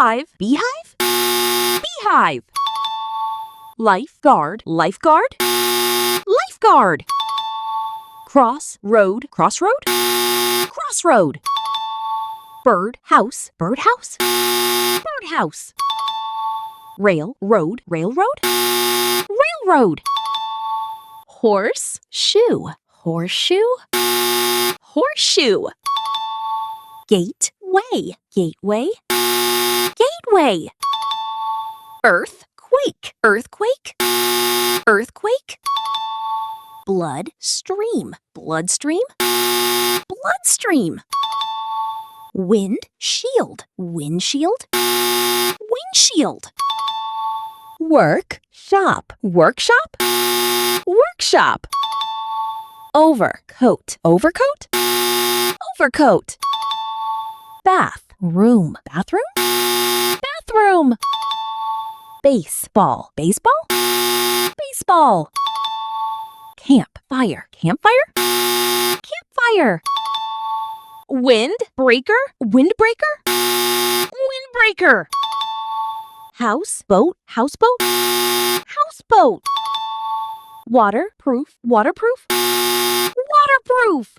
Beehive, beehive, beehive. Lifeguard, lifeguard, lifeguard. Crossroad, crossroad, crossroad. Birdhouse, birdhouse, birdhouse. Rail, road, railroad, railroad. Horseshoe, horseshoe, horseshoe. Gateway, gateway, gateway. Earthquake, earthquake, earthquake. Bloodstream, bloodstream, bloodstream. Windshield, windshield, windshield. Workshop, workshop, workshop. Overcoat, overcoat, overcoat. Bathroom, bathroom, bathroom. Baseball, baseball, baseball. Campfire, campfire, campfire. Windbreaker, windbreaker, windbreaker. Houseboat, houseboat, houseboat. Waterproof, waterproof, waterproof.